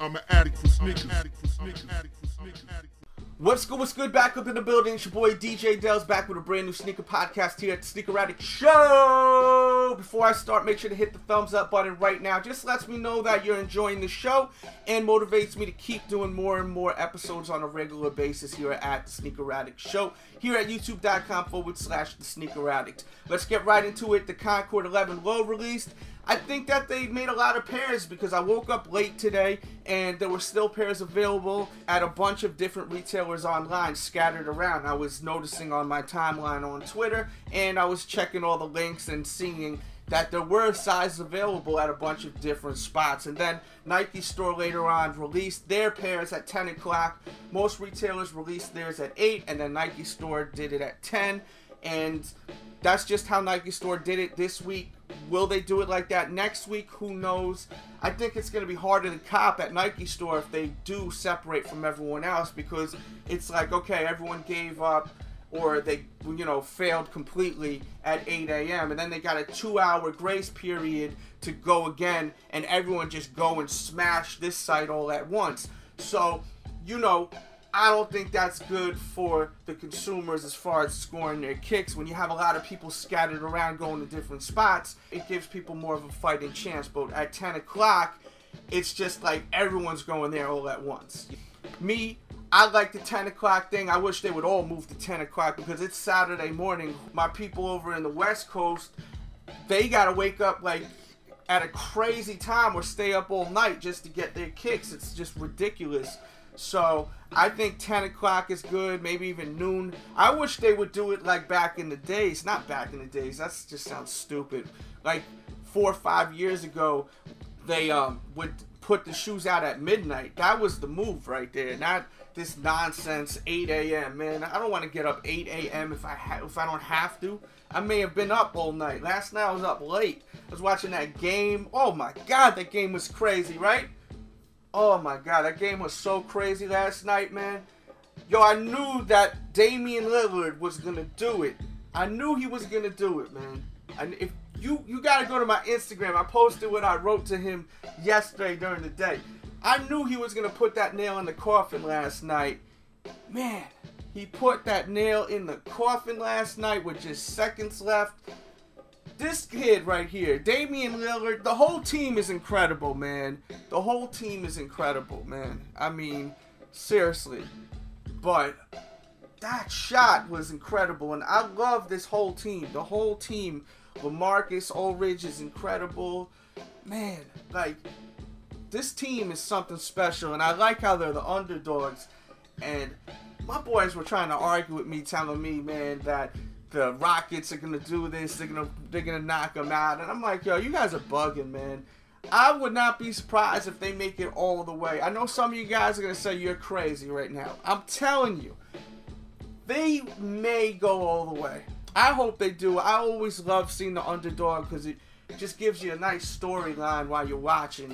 I'm an addict for sneakers. What's good? Back up in the building. It's your boy DJ Dell's back with a brand new sneaker podcast here at the Sneaker Addict Show. Before I start, make sure to hit the thumbs up button right now. Just lets me know that you're enjoying the show and motivates me to keep doing more and more episodes on a regular basis here at the Sneaker Addict Show here at youtube.com/the Sneaker Addict. Let's get right into it. The Concord 11 Low released. I think that they made a lot of pairs because I woke up late today and there were still pairs available at a bunch of different retailers online scattered around. I was noticing on my timeline on Twitter and I was checking all the links and seeing that there were sizes available at a bunch of different spots. And then Nike Store later on released their pairs at 10 o'clock. Most retailers released theirs at 8 and then Nike Store did it at 10. And that's just how Nike Store did it this week. Will they do it like that next week? Who knows? I think it's going to be harder to cop at Nike Store if they do separate from everyone else, because it's like, okay, everyone gave up or they, failed completely at 8 a.m. and then they got a 2-hour grace period to go again, and everyone just go and smash this site all at once. So, I don't think that's good for the consumers as far as scoring their kicks. When you have a lot of people scattered around going to different spots, it gives people more of a fighting chance. But at 10 o'clock, it's just like everyone's going there all at once. Me, I like the 10 o'clock thing. I wish they would all move to 10 o'clock because it's Saturday morning. My people over in the West Coast, they got to wake up like at a crazy time or stay up all night just to get their kicks. It's just ridiculous. So I think 10 o'clock is good, maybe even noon. I wish they would do it like back in the days. Not back in the days, that just sounds stupid. Like 4 or 5 years ago, they would put the shoes out at midnight. That was the move right there. Not this nonsense 8 a.m. Man, I don't want to get up 8 a.m. if I don't have to. I may have been up all night. Last night I was up late. I was watching that game. Oh my God, that game was crazy, right? Oh my God, that game was so crazy last night, man. Yo, I knew that Damian Lillard was gonna do it. I knew he was gonna do it, man. And if you gotta go to my Instagram. I posted what I wrote to him yesterday during the day. I knew he was gonna put that nail in the coffin last night. Man, he put that nail in the coffin last night with just seconds left. This kid right here, Damian Lillard, the whole team is incredible, man. The whole team is incredible, man. I mean, seriously. But that shot was incredible, and I love this whole team. The whole team. LaMarcus Aldridge is incredible. Man, like, this team is something special, and I like how they're the underdogs. And my boys were trying to argue with me, telling me, man, that the Rockets are gonna do this, they're gonna knock them out, and I'm like, yo, you guys are bugging, man. I would not be surprised if they make it all the way. I know some of you guys are gonna say you're crazy right now. I'm telling you, they may go all the way. I hope they do. I always love seeing the underdog because it just gives you a nice storyline while you're watching,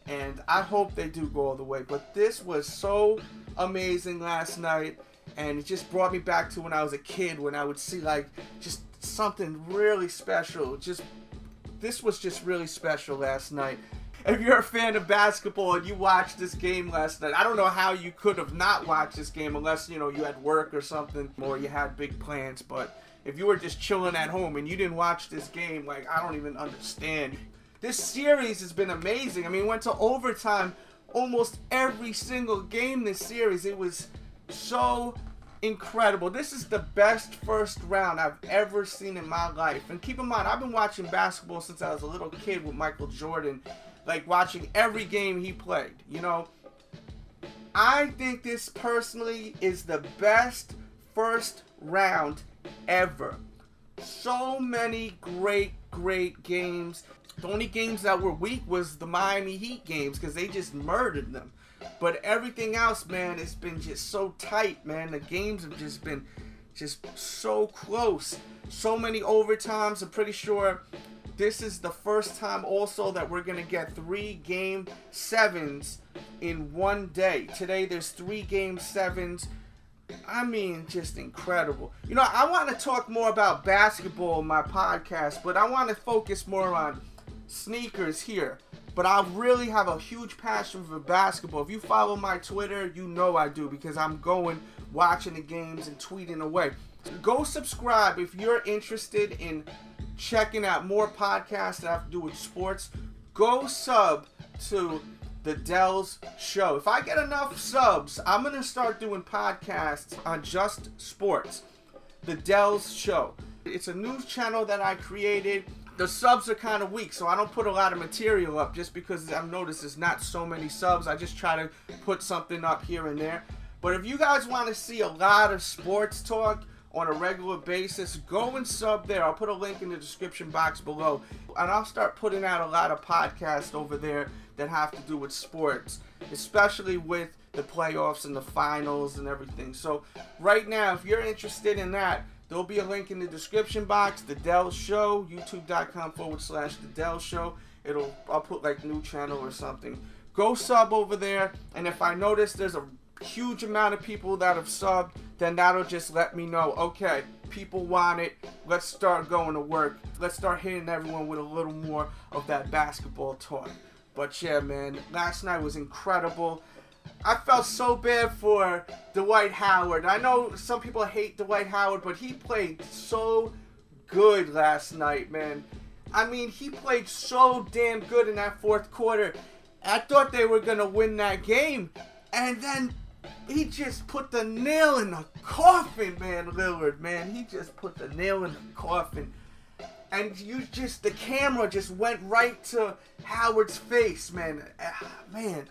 and I hope they do go all the way. But this was so amazing last night. And it just brought me back to when I was a kid, when I would see like just something really special. This was just really special last night. If you're a fan of basketball and you watched this game last night, I don't know how you could have not watched this game unless, you had work or something or you had big plans. But if you were just chilling at home and you didn't watch this game, like, I don't even understand. This series has been amazing. I mean, it went to overtime almost every single game this series. It was so incredible. This is the best first round I've ever seen in my life. And keep in mind, I've been watching basketball since I was a little kid with Michael Jordan, like watching every game he played. I think this personally is the best first round ever. So many great games. The only games that were weak was the Miami Heat games because they just murdered them. But everything else, man, it's been just so tight, man. The games have just been just so close. So many overtimes. I'm pretty sure this is the first time also that we're going to get 3 Game 7s in one day. Today there's 3 Game 7s. I mean, just incredible. I want to talk more about basketball in my podcast, but I want to focus more on sneakers here. But I really have a huge passion for basketball. If you follow my Twitter, you know I do, because I'm going, watching the games, and tweeting away. Go subscribe if you're interested in checking out more podcasts that have to do with sports. Go sub to the Dell's Show. If I get enough subs, I'm going to start doing podcasts on just sports. The Dell's Show. It's a news channel that I created. The subs are kind of weak, so I don't put a lot of material up just because I've noticed there's not so many subs. I just try to put something up here and there. But if you guys want to see a lot of sports talk on a regular basis, go and sub there. I'll put a link in the description box below. And I'll start putting out a lot of podcasts over there that have to do with sports, especially with the playoffs and the finals and everything. So right now, if you're interested in that, there'll be a link in the description box, The Dell Show, youtube.com/The Dell Show. I'll put like new channel or something. Go sub over there, and if I notice there's a huge amount of people that have subbed, then that'll just let me know, okay, people want it. Let's start going to work. Let's start hitting everyone with a little more of that basketball talk. But yeah, man, last night was incredible. I felt so bad for Dwight Howard. I know some people hate Dwight Howard, but he played so good last night, man. I mean, he played so damn good in that fourth quarter. I thought they were going to win that game. And then he just put the nail in the coffin, man, Lillard, man. He just put the nail in the coffin. And the camera just went right to Howard's face, man. Man,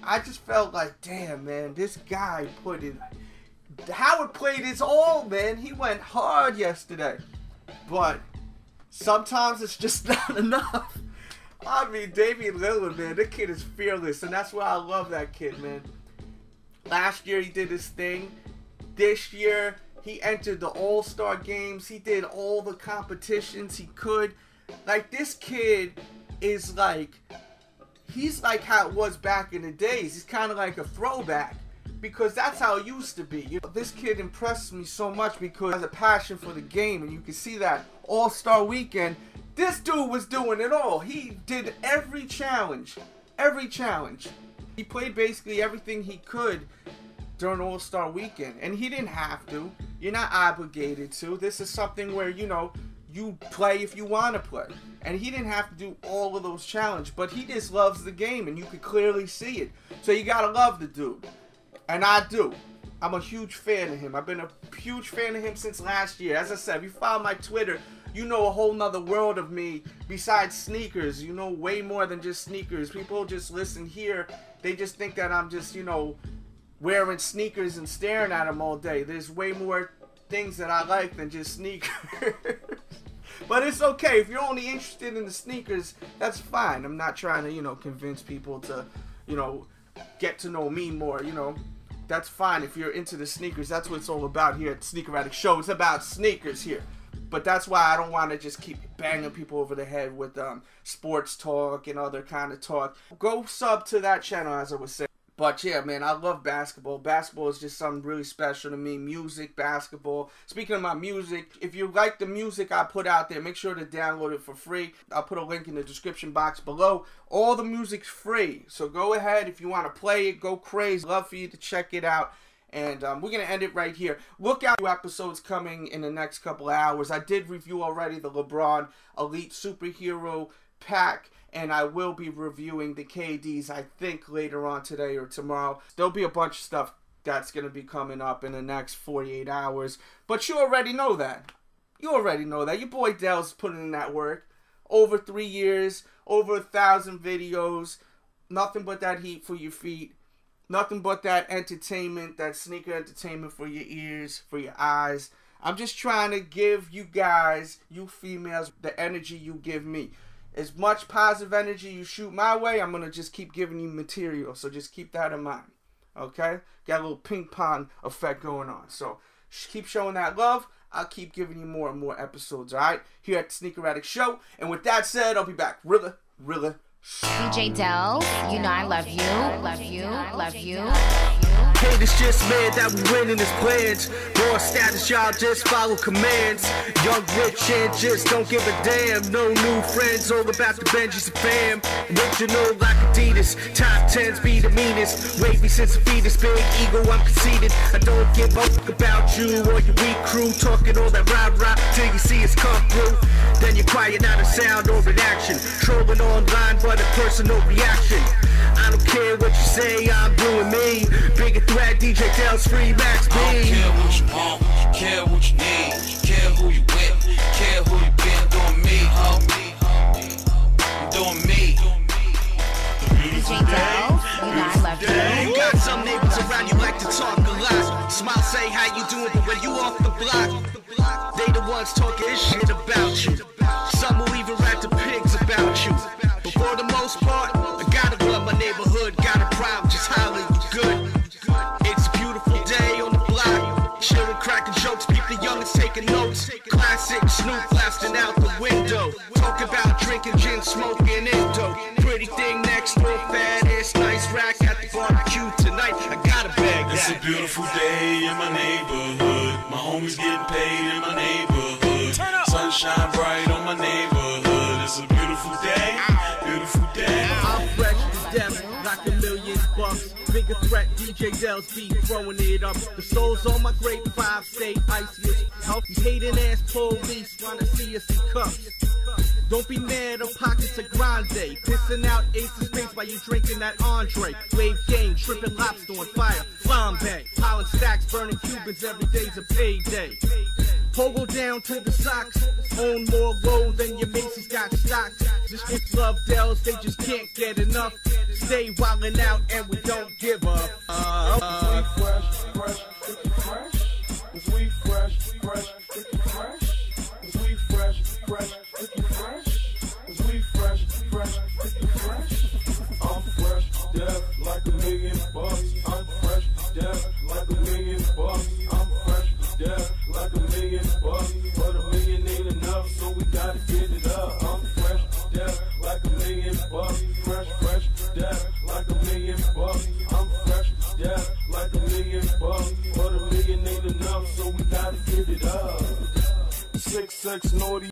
I just felt like, damn, man, this guy Howard played his all, man. He went hard yesterday. But sometimes it's just not enough. I mean, Damian Lillard, man, the kid is fearless, and that's why I love that kid, man. Last year, he did his thing. This year, he entered the All-Star games. He did all the competitions he could. Like, this kid is like, he's like how it was back in the days. He's kind of like a throwback, because that's how it used to be. You know, this kid impressed me so much because he has a passion for the game, and you can see that All-Star weekend. This dude was doing it all. He did every challenge. Every challenge. He played basically everything he could during All-Star weekend. And he didn't have to. You're not obligated to. This is something where, you know, you play if you want to play. And he didn't have to do all of those challenges. But he just loves the game, and you could clearly see it. So you gotta love the dude. And I do. I'm a huge fan of him. I've been a huge fan of him since last year. As I said, if you follow my Twitter, you know a whole nother world of me besides sneakers. You know way more than just sneakers. People just listen here. They just think that I'm just, you know, wearing sneakers and staring at them all day. There's way more things that I like than just sneakers. But it's okay. If you're only interested in the sneakers, that's fine. I'm not trying to, you know, convince people to, you know, get to know me more, you know. That's fine if you're into the sneakers. That's what it's all about here at Sneaker Addict Show. It's about sneakers here. But that's why I don't want to just keep banging people over the head with sports talk and other kind of talk. Go sub to that channel, as I was saying. But yeah, man, I love basketball. Basketball is just something really special to me. Music, basketball. Speaking of my music, if you like the music I put out there, make sure to download it for free. I'll put a link in the description box below. All the music's free. So go ahead. If you want to play it, go crazy. Love for you to check it out. And we're going to end it right here. Look out, new episodes coming in the next couple of hours. I did review already the LeBron Elite Superhero Pack. And I will be reviewing the KDs, I think, later on today or tomorrow. There'll be a bunch of stuff that's going to be coming up in the next 48 hours. But you already know that. You already know that. Your boy Dell's putting in that work. Over 3 years, over 1,000 videos. Nothing but that heat for your feet. Nothing but that entertainment, that sneaker entertainment for your ears, for your eyes. I'm just trying to give you guys, you females, the energy you give me. As much positive energy you shoot my way, I'm going to just keep giving you material. So just keep that in mind. Okay? Got a little ping pong effect going on. So keep showing that love. I'll keep giving you more and more episodes. Alright? Here at the Sneaker Addict Show. And with that said, I'll be back really, really, DJ Dells, you know I love you, love you, love you. Hey, it's just man that we winning his plans. More status, y'all just follow commands. Young, rich, and just don't give a damn. No new friends, all about the Benjis and fam. Original like Adidas, top 10s be the meanest. Wavy since a fetus, big ego, I'm conceited. I don't give a fuck about you or your weak crew. Talking all that rah-rah till you see us come through. Then you're quiet, not a sound or an action. Trolling online, but a personal reaction. I don't care what you say, I'm doing me. Bigger threat, DJ Dells, free Max B. I don't care what you want, care what you need, care who you with, care who you been. Doing me, ho. I'm doing me. DJ Dells, you know I love you. You got some neighbors around you like to talk a lot. Smile, say how you doing, but when you off the block, they the ones talking shit about you. Some will even rap to pigs about you. But for the most part, I gotta love my neighborhood. Got a problem, just holler, you good. It's a beautiful day on the block. Chillin', cracking jokes, people youngins taking notes. Classic Snoop blasting out the window. Talking about drinking gin, smoking Indo. Pretty thing next door, fat ass, nice rack at the barbecue tonight. I gotta bag that. It's a beautiful day in my neighborhood. My homies getting paid in my neighborhood. Sunshine bright on my neighborhood. It's a beautiful day, beautiful day. I'm fresh to death, like $1,000,000. Bigger threat, DJ Dells be throwing it up. The souls on my grade 5 stay iciest. Help these hating ass police wanna see us in cuffs. Don't be mad, our pockets are grande. Pissing out ace of spades while you drinking that Andre. Wave game, tripping lobster on fire. Flambe, piling stacks, burning Cubans, every day's a payday. Pogo down to the socks. Own more gold than your Macy's got stocks. Just kids love Dells, they just can't get enough. Stay wildin' out and we don't give up. We fresh, fresh, fresh. Cause we fresh, fresh, fresh. Cause we fresh, fresh, fresh. Cause we fresh, fresh, fresh. I'm fresh, deaf like $1,000,000. I'm fresh, deaf like $1,000,000. I'm fresh, deaf like $1,000,000. But $1 million ain't enough, so we gotta get it up. I'm fresh, deaf like $1,000,000. Fresh, fresh, deaf like $1,000,000. I'm fresh, deaf like $1,000,000. But $1 million ain't enough, so we gotta get it up. 6'6" naughty.